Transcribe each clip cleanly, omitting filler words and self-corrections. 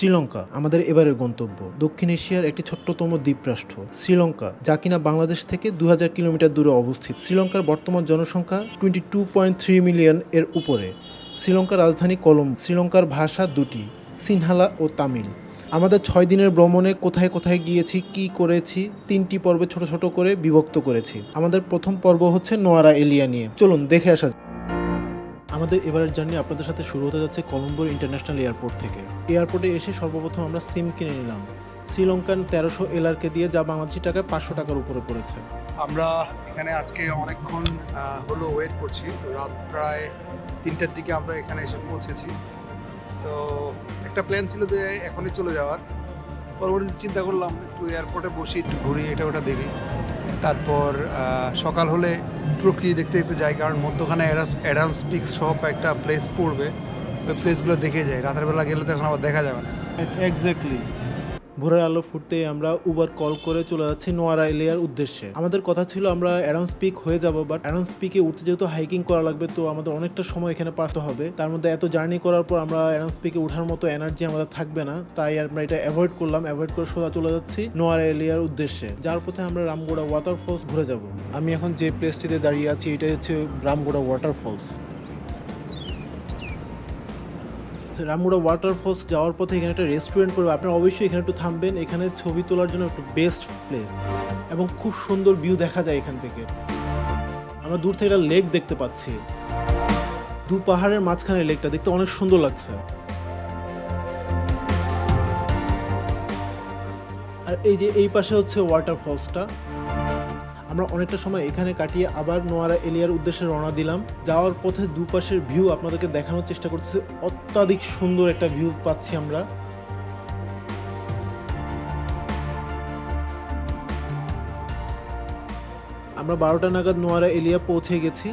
শ্রীলঙ্কা আমাদের এবারের গন্তব্য। দক্ষিণ এশিয়ার একটি ছোট্টতম দ্বীপরাষ্ট্র শ্রীলঙ্কা, যা কিনা বাংলাদেশ থেকে 2000 কিলোমিটার দূরে অবস্থিত। শ্রীলঙ্কার বর্তমান জনসংখ্যা 22.3 মিলিয়ন এর উপরে। শ্রীলঙ্কার রাজধানী কলম্বো। শ্রীলঙ্কার ভাষা দুটি, সিনহালা ও তামিল। আমাদের 6 দিনের ভ্রমণে কোথায় কোথায় গিয়েছি, কি করেছি, 3টি পর্বে ছোট ছোট করে বিভক্ত করেছি। আমাদের প্রথম পর্ব হচ্ছে নোয়ারা এলিয়া নিয়ে। চলুন দেখে আসা। আমাদের এবারের জার্নি আপনাদের সাথে শুরু হতে যাচ্ছে কলম্বোর ইন্টারন্যাশনাল এয়ারপোর্ট থেকে। এয়ারপোর্টে এসে সর্বপ্রথম আমরা সিম কিনে নিলাম শ্রীলঙ্কান 1300 এলআরকে দিয়ে, যা বাংলাদেশি টাকায় 500 টাকার উপরে পড়েছে। আমরা এখানে আজকে অনেকক্ষণ হলো ওয়েট করছি। রাত প্রায় 3টার দিকে আমরা এখানে এসে পৌঁছেছি। তো একটা প্ল্যান ছিল যে এখনই চলে যাওয়ার, পরবর্তীতে চিন্তা করলাম একটু এয়ারপোর্টে বসি, একটু ঘুরি, এটা ওটা দেখি। তারপর সকাল হলে প্রকৃতি দেখতে দেখতে যাই, কারণ মধ্যখানে অ্যাডামস পিকস সহ কয়েকটা প্লেস পড়বে, ওই প্লেসগুলো দেখে যাই। রাতের বেলা গেলে তো এখন আবার দেখা যাবে না। এক্স্যাক্টলি। ভোরের আলো ফুটতেই আমরা উবার কল করে চলে যাচ্ছি নোয়ারা এলিয়ার উদ্দেশ্যে। আমাদের কথা ছিল আমরা অ্যাডামস পিক হয়ে যাব, বাট অ্যাডামস পিকে উঠতে যেহেতু হাইকিং করা লাগবে, তো আমাদের অনেকটা সময় এখানে পাসতে হবে। তার মধ্যে এত জার্নি করার পর আমরা অ্যাডামস পিকে ওঠার মতো এনার্জি আমাদের থাকবে না, তাই আমরা এটা অ্যাভয়েড করলাম। অ্যাভয়েড করে সোজা চলে যাচ্ছি নোয়ারা এলিয়ার উদ্দেশ্যে, যার পথে আমরা রামগোড়া ওয়াটারফলস ঘুরে যাব। আমি এখন যে প্লেসটিতে দাঁড়িয়ে আছি, এটাই হচ্ছে রামগোড়া ওয়াটারফলস। রামগোড়া ওয়াটারফলস যাওয়ার পথে এখানে একটা রেস্টুরেন্ট পড়বে, আপনারা অবশ্যই এখানে একটু থামবেন। এখানে ছবি তোলার জন্য একটু বেস্ট প্লেস এবং খুব সুন্দর ভিউ দেখা যায় এখান থেকে। আমরা দূর থেকে একটা লেক দেখতে পাচ্ছি, দু পাহাড়ের মাঝখানে লেকটা দেখতে অনেক সুন্দর লাগছে। আর এই যে এই পাশে হচ্ছে ওয়াটারফলসটা। আমরা অনেকটা সময় এখানে কাটিয়ে আবার নোয়ারা এলিয়ার উদ্দেশ্যে রওনা দিলাম। যাওয়ার পথে দুপাশের ভিউ আপনাদেরকে দেখানোর চেষ্টা করতেছি। অত্যাধিক সুন্দর একটা ভিউ পাচ্ছি আমরা। আমরা 12টা নাগাদ নোয়ারা এলিয়া পৌঁছে গেছি,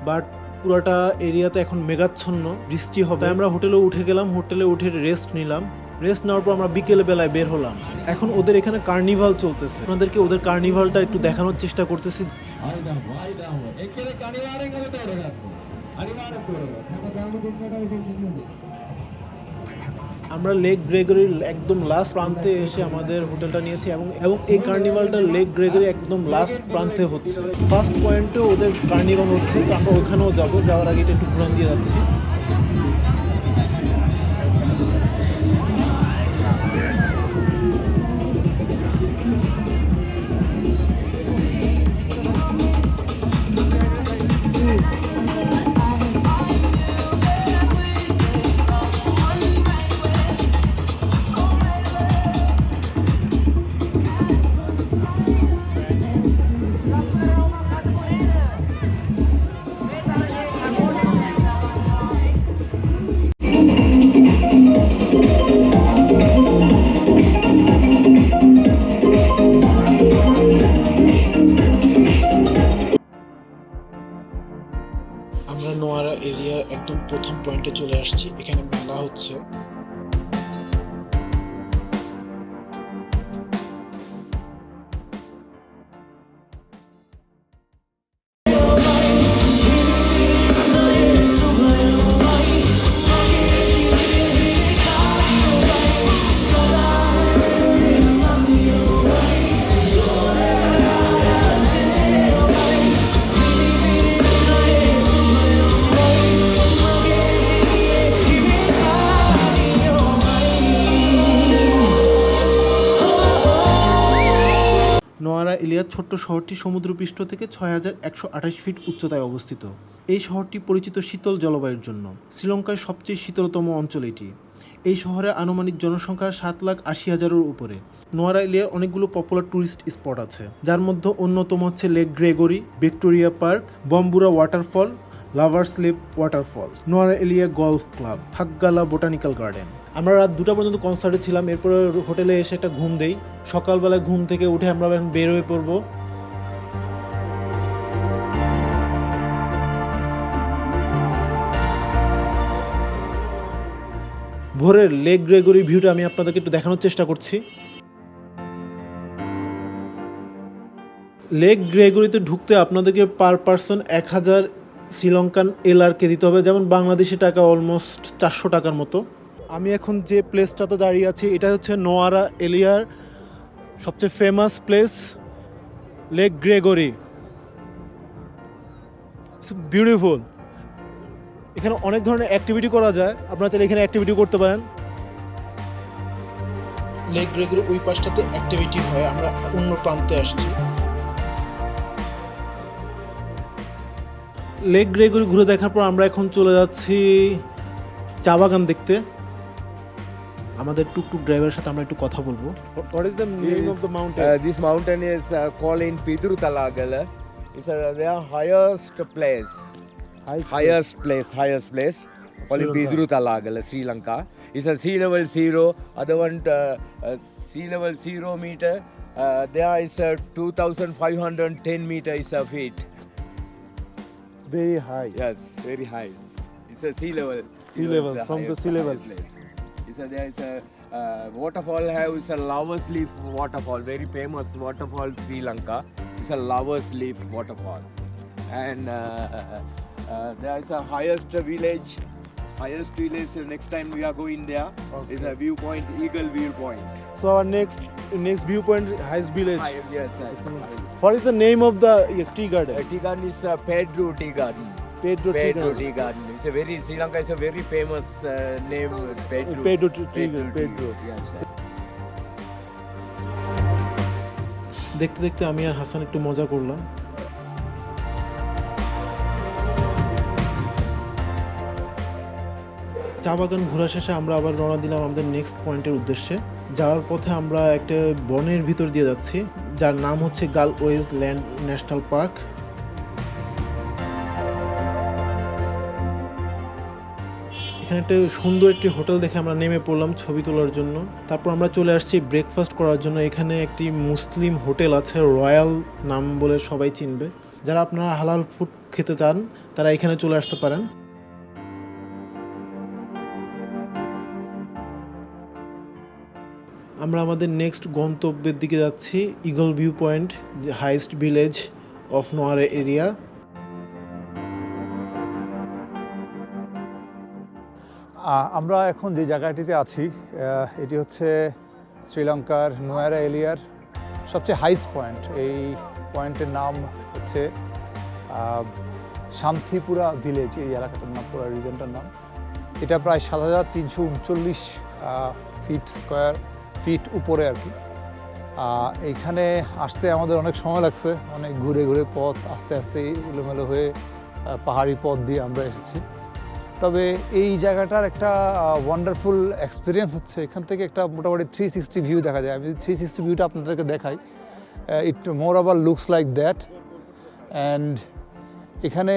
বাট পুরাটা এরিয়াতে এখন মেঘাচ্ছন্ন, বৃষ্টি হবে। আমরা হোটেলে উঠে গেলাম, হোটেলে উঠে রেস্ট নিলাম। রেস্ট নেওয়ার পর আমরা বিকেল বেলায় বের হলাম। এখন ওদের এখানে কার্নিভাল চলতেছে, আপনাদেরকে ওদের কার্নিভালটা একটু দেখানোর চেষ্টা করতেছি। আমরা লেক গ্রেগরির একদম লাস্ট প্রান্তে এসে আমাদের হোটেলটা নিয়েছি এবং এই কার্নিভালটা লেক গ্রেগরি একদম লাস্ট প্রান্তে হচ্ছে। ফার্স্ট পয়েন্টে ওদের কার্নিভাল হচ্ছে, তো আমরা ওখানেও যাবো। যাওয়ার আগে একটু ঘুরান দিয়ে যাচ্ছি। আমরা নোয়ারা এরিয়ার একদম প্রথম পয়েন্টে চলে আসছি। এখানে মেলা হচ্ছে। নোয়ারা এলিয়ার ছোট্ট শহরটি সমুদ্রপৃষ্ঠ থেকে 6128 ফিট উচ্চতায় অবস্থিত। এই শহরটি পরিচিত শীতল জলবায়ুর জন্য। শ্রীলঙ্কার সবচেয়ে শীতলতম অঞ্চল এটি। এই শহরে আনুমানিক জনসংখ্যা 7,80,000-এর উপরে। নোয়ারা এলিয়ার অনেকগুলো পপুলার ট্যুরিস্ট স্পট আছে, যার মধ্যে অন্যতম হচ্ছে lake Gregory, Victoria park, Bomburu waterfall, lovers lake waterfall, Nuwara Eliya golf club, Hakgala botanical garden. আমরা রাত 2টা পর্যন্ত কনসার্টে ছিলাম। এরপরে হোটেলে এসে একটা ঘুম দেই। সকালবেলায় ঘুম থেকে উঠে আমরা বের হয়ে পড়বো। ভোরের লেক গ্রেগরি ভিউটা আমি আপনাদেরকে একটু দেখানোর চেষ্টা করছি। লেক গ্রেগরিতে ঢুকতে আপনাদেরকে পার পারসন 1000 শ্রীলঙ্কান এলআরকে দিতে হবে, যেমন বাংলাদেশি টাকা অলমোস্ট 400 টাকার মতো। আমি এখন যে প্লেসটাতে দাঁড়িয়ে আছি এটা হচ্ছে নোয়ারা এরিয়ার সবচেয়ে famous place, lake Gregory. Beautiful. এখানে অনেক ধরনের অ্যাক্টিভিটি করা যায়, আপনারা চাইলে এখানে অ্যাক্টিভিটি করতে পারেন। লেক গ্রেগরি ওই পাশটাতে অ্যাক্টিভিটি হয়, আমরা অন্য প্রান্তে আসছি। লেক গ্রেগরি ঘুরে দেখার পর আমরা এখন চলে যাচ্ছি চা বাগান দেখতে। আমাদের টুকটুক ড্রাইভারের সাথে আমরা একটু কথা বলবো। What is the name of the mountain? This mountain is called in Pidrutalagala. It's their highest place. Highest place. Called in Sri Lanka. Pidrutalagala, Sri Lanka. It's a sea level 0. Other one sea level 0 meter. There is 2,510 meters of feet. Very high. Yes, very high. It's a sea level. Sea level, It's the from the highest- sea level. highest place. There is a waterfall. It's a Lovers Leaf waterfall, very famous waterfall, Sri Lanka. It's a Lovers Leaf waterfall, and there is a highest village. Next time we are going there. Okay. Is a viewpoint, Eagle Viewpoint. So our next viewpoint, highest village. Yes. What is the name of the tea garden? Tea garden is Pedro Tea Garden. Pedro Tea Pedro Garden. Tea Garden. It's a very Sri Lanka is a very famous name. Pedro. Pedro Tea Garden. Pedro. Yes. দেখতে দেখতে আমি আর হাসান একটু মজা করলাম। চা বাগান ঘোরা শেষে আমরা আবার রওনা দিলাম আমাদের নেক্সট পয়েন্টের উদ্দেশ্যে। যাওয়ার পথে আমরা একটা বনের ভিতর দিয়ে যাচ্ছি, যার নাম হচ্ছে গালওয়েজ ল্যান্ড ন্যাশনাল পার্ক। এখানে একটা সুন্দর একটি হোটেল দেখে আমরা নেমে পড়লাম ছবি তোলার জন্য। তারপর আমরা চলে আসছি ব্রেকফাস্ট করার জন্য। এখানে একটি মুসলিম হোটেল আছে, রয়্যাল নাম বলে সবাই চিনবে। যারা আপনারা হালাল ফুড খেতে চান তারা এখানে চলে আসতে পারেন। আমরা আমাদের নেক্সট গন্তব্যের দিকে যাচ্ছি, ইগল ভিউ পয়েন্ট, যে highest village of Noara area. আমরা এখন যে জায়গাটিতে আছি এটি হচ্ছে শ্রীলঙ্কার নোয়ারা এরিয়ার সবচেয়ে হাইস্ট পয়েন্ট। এই পয়েন্টের নাম হচ্ছে শান্তিপুরা ভিলেজ, এই এলাকাটার নাম, পুরো রিজনটার নাম। এটা প্রায় 7,339 ফিট উপরে আর কি। এইখানে আসতে আমাদের অনেক সময় লাগছে, অনেক ঘুরে ঘুরে পথ, আস্তে আস্তে এলোমেলো হয়ে পাহাড়ি পথ দিয়ে আমরা এসেছি। তবে এই জায়গাটার একটা ওয়ান্ডারফুল এক্সপিরিয়েন্স হচ্ছে এখান থেকে একটা মোটামুটি 360 ভিউ দেখা যায়। আমি যদি 360 ভিউটা আপনাদেরকে দেখাই, ইট মোর আবার লুকস লাইক দ্যাট। অ্যান্ড এখানে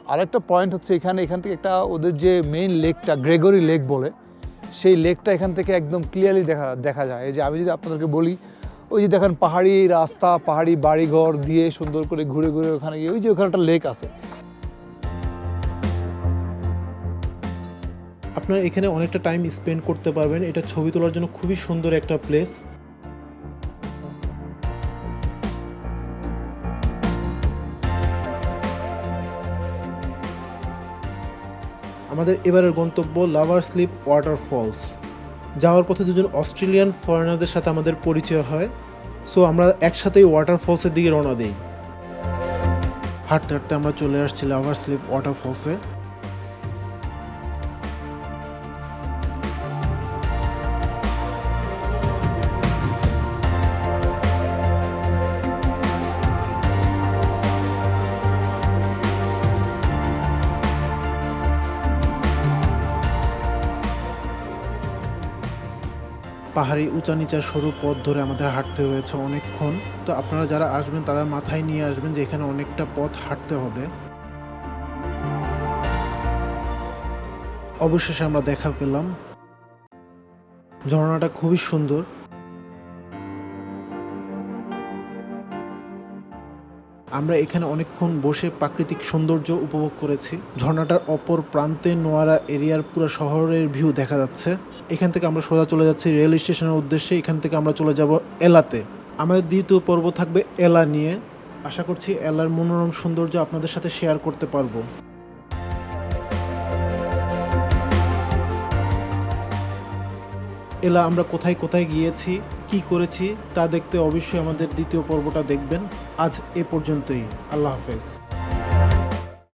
আরেকটা পয়েন্ট হচ্ছে এখান থেকে একটা ওদের যে মেইন লেকটা, গ্রেগরি লেক বলে, সেই লেকটা এখান থেকে একদম ক্লিয়ারলি দেখা যায়। এই যে আমি যদি আপনাদেরকে বলি, ওই যে দেখেন পাহাড়ি রাস্তা, পাহাড়ি বাড়িঘর দিয়ে সুন্দর করে ঘুরে ঘুরে ওখানে গিয়ে ওই যে ওখানে একটা লেক আছে। আপনারা এখানে অনেকটা টাইম স্পেন্ড করতে পারবেন। এটা ছবি তোলার জন্য খুবই সুন্দর একটা প্লেস। আমাদের এবারের গন্তব্য লাভার্স লিপ ওয়াটারফলস। যাওয়ার পথে দুজন অস্ট্রেলিয়ান ফরেনারদের সাথে আমাদের পরিচয় হয়। সো আমরা একসাথেই ওয়াটারফলসের দিকে রওনা দিই। হাঁটতে হাঁটতে আমরা চলে আসছি লাভার্স লিপ ওয়াটারফলসে। পাহাড়ি উঁচা নিচা সরু পথ ধরে আমাদের হাঁটতে হয়েছে অনেকক্ষণ। তো আপনারা যারা আসবেন তারা মাথায় নিয়ে আসবেন যে এখানে অনেকটা পথ হাঁটতে হবে। অবশেষে আমরা দেখা পেলাম। ঝর্ণাটা খুবই সুন্দর। আমরা এখানে অনেকক্ষণ বসে প্রাকৃতিক সৌন্দর্য উপভোগ করেছি। ঝর্ণাটার অপর প্রান্তে নোয়ারা এরিয়ার পুরো শহরের ভিউ দেখা যাচ্ছে। এখান থেকে আমরা সোজা চলে যাচ্ছি রেল স্টেশনের উদ্দেশ্যে। এখান থেকে আমরা চলে যাব এলাতে। আমাদের দ্বিতীয় পর্ব থাকবে এলা নিয়ে। আশা করছি এলার মনোরম সৌন্দর্য আপনাদের সাথে শেয়ার করতে পারবো। এলা আমরা কোথায় কোথায় গিয়েছি, কি করেছি তা দেখতে অবশ্যই আমাদের দ্বিতীয় পর্বটা দেখবেন। আজ এ পর্যন্তই। আল্লাহ হাফেজ।